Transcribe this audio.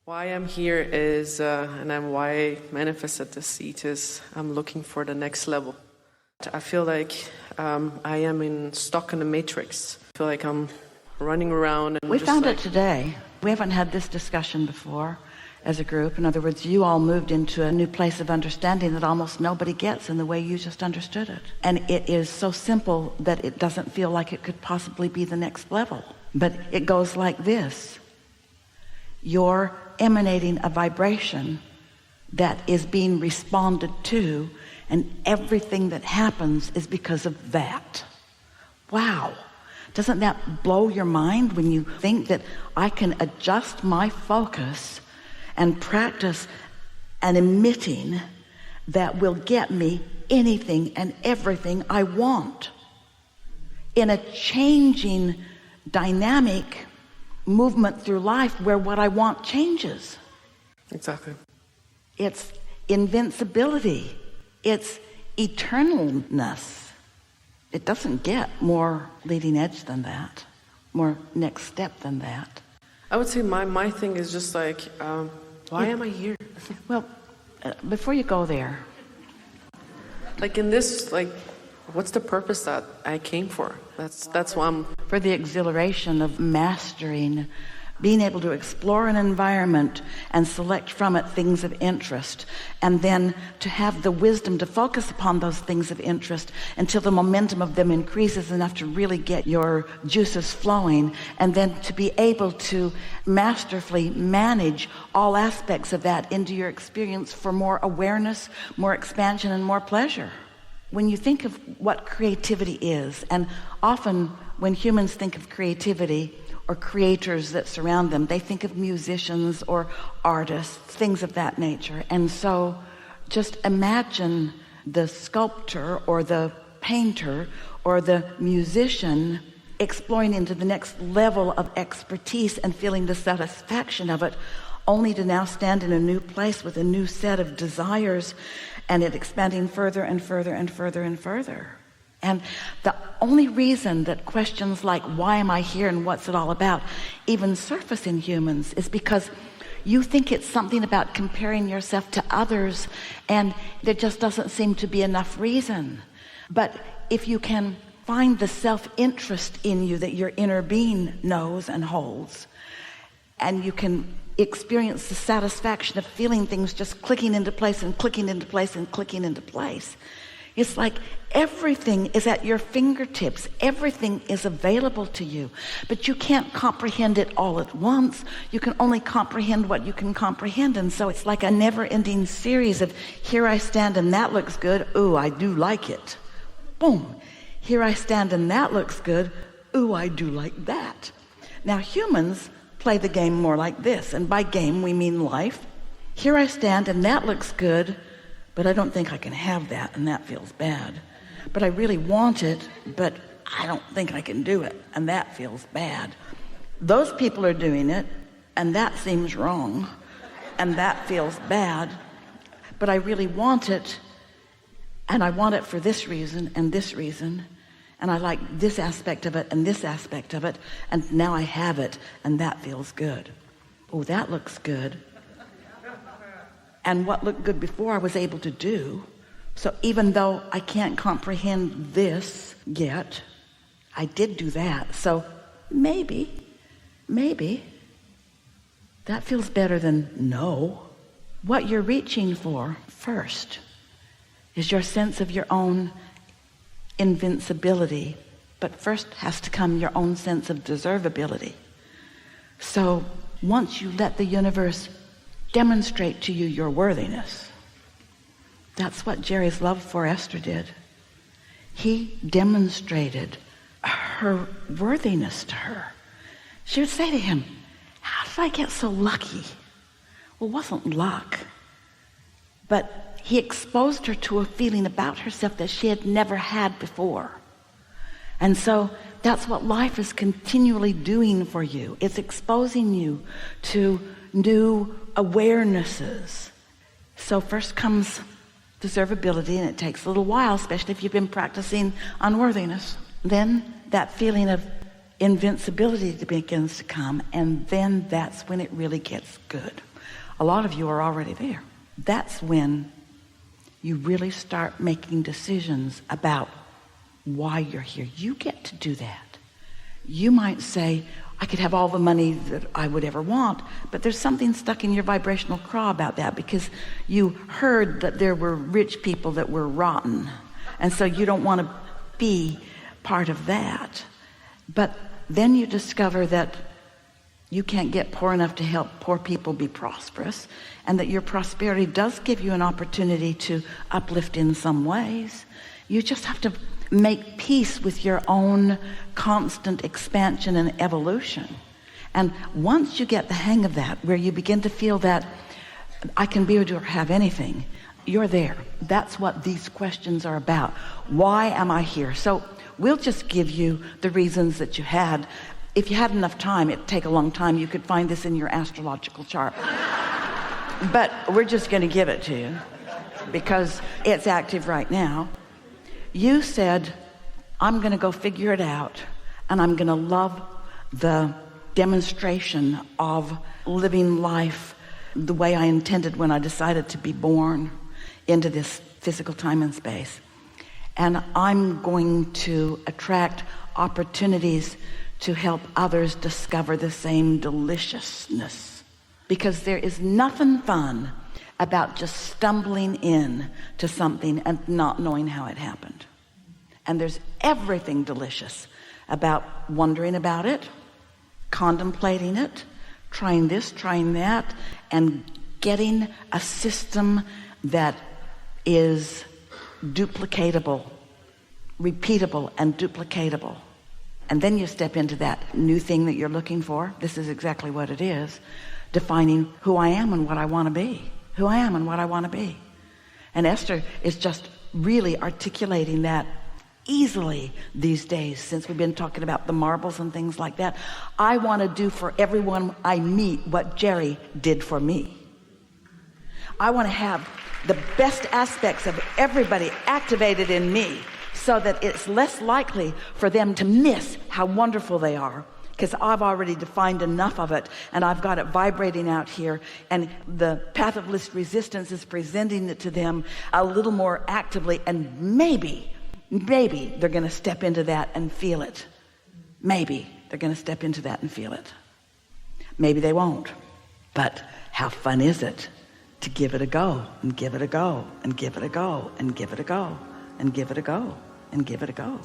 Why I'm here is, why I manifested this seat is I'm looking for the next level. I feel like I am stuck in the matrix. I feel like I'm running around. And we found it today. We haven't had this discussion before as a group. In other words, you all moved into a new place of understanding that almost nobody gets in the way you just understood it. And it is so simple that it doesn't feel like it could possibly be the next level. But it goes like this. You're emanating a vibration that is being responded to, and everything that happens is because of that. Wow. Doesn't that blow your mind when you think that I can adjust my focus and practice an emitting that will get me anything and everything I want in a changing dynamic movement through life where what I want changes? Exactly. It's invincibility. It's eternalness. It doesn't get more leading edge than that, more next step than that. I would say my thing is just like, why am I here? Well, before you go there. Like in this, what's the purpose that I came for? That's why I'm... For the exhilaration of mastering, being able to explore an environment and select from it things of interest, and then to have the wisdom to focus upon those things of interest until the momentum of them increases enough to really get your juices flowing, and then to be able to masterfully manage all aspects of that into your experience for more awareness, more expansion, and more pleasure. When you think of what creativity is, and often when humans think of creativity or creators that surround them, they think of musicians or artists, things of that nature. And so just imagine the sculptor or the painter or the musician exploring into the next level of expertise and feeling the satisfaction of it, only to now stand in a new place with a new set of desires, and it expanding further and further and further and further. And the only reason that questions like, why am I here and what's it all about, even surface in humans is because you think it's something about comparing yourself to others, and there just doesn't seem to be enough reason. But if you can find the self-interest in you that your inner being knows and holds, and you can experience the satisfaction of feeling things just clicking into place and clicking into place and clicking into place. It's like everything is at your fingertips. Everything is available to you, but you can't comprehend it all at once. You can only comprehend what you can comprehend. And so it's like a never-ending series of, here I stand and that looks good. Ooh, I do like it. Boom. Here I stand and that looks good. Ooh, I do like that. Now humans play the game more like this, and by game we mean life. Here I stand and that looks good, but I don't think I can have that, and that feels bad. But I really want it, but I don't think I can do it, and that feels bad. Those people are doing it, and that seems wrong, and that feels bad. But I really want it, and I want it for this reason and this reason, and I like this aspect of it and this aspect of it, and now I have it, and that feels good. Oh, that looks good. And what looked good before I was able to do. So even though I can't comprehend this yet, I did do that. So maybe that feels better than no. What you're reaching for first is your sense of your own invincibility, but first has to come your own sense of deservability. So once you let the universe demonstrate to you your worthiness, that's what Jerry's love for Esther did. He demonstrated her worthiness to her. She would say to him, how did I get so lucky? Well, it wasn't luck, but he exposed her to a feeling about herself that she had never had before. And so that's what life is continually doing for you. It's exposing you to new awarenesses. So first comes deservability, and it takes a little while, especially if you've been practicing unworthiness. Then that feeling of invincibility begins to come, and then that's when it really gets good. A lot of you are already there. That's when you really start making decisions about why you're here. You get to do that. You might say, I could have all the money that I would ever want, but there's something stuck in your vibrational craw about that because you heard that there were rich people that were rotten, and so you don't want to be part of that. But then you discover that you can't get poor enough to help poor people be prosperous, and that your prosperity does give you an opportunity to uplift in some ways. You just have to make peace with your own constant expansion and evolution. And once you get the hang of that, where you begin to feel that I can be or do or have anything, you're there. That's what these questions are about. Why am I here? So we'll just give you the reasons that you had. If you had enough time, it'd take a long time. You could find this in your astrological chart. But we're just going to give it to you because it's active right now. You said, I'm going to go figure it out, and I'm going to love the demonstration of living life the way I intended when I decided to be born into this physical time and space. And I'm going to attract opportunities to help others discover the same deliciousness. Because there is nothing fun about just stumbling in to something and not knowing how it happened. And there's everything delicious about wondering about it, contemplating it, trying this, trying that, and getting a system that is duplicatable, repeatable and duplicatable. And then you step into that new thing that you're looking for. This is exactly what it is, defining who I am and what I want to be. Who I am and what I want to be. And Esther is just really articulating that easily these days, since we've been talking about the marbles and things like that. I want to do for everyone I meet what Jerry did for me. I want to have the best aspects of everybody activated in me so that it's less likely for them to miss how wonderful they are, because I've already defined enough of it and I've got it vibrating out here, and the path of least resistance is presenting it to them a little more actively, and maybe they're going to step into that and feel it. Maybe they're going to step into that and feel it. Maybe they won't. But how fun is it to give it a go and give it a go and give it a go and give it a go and give it a go and give it a go.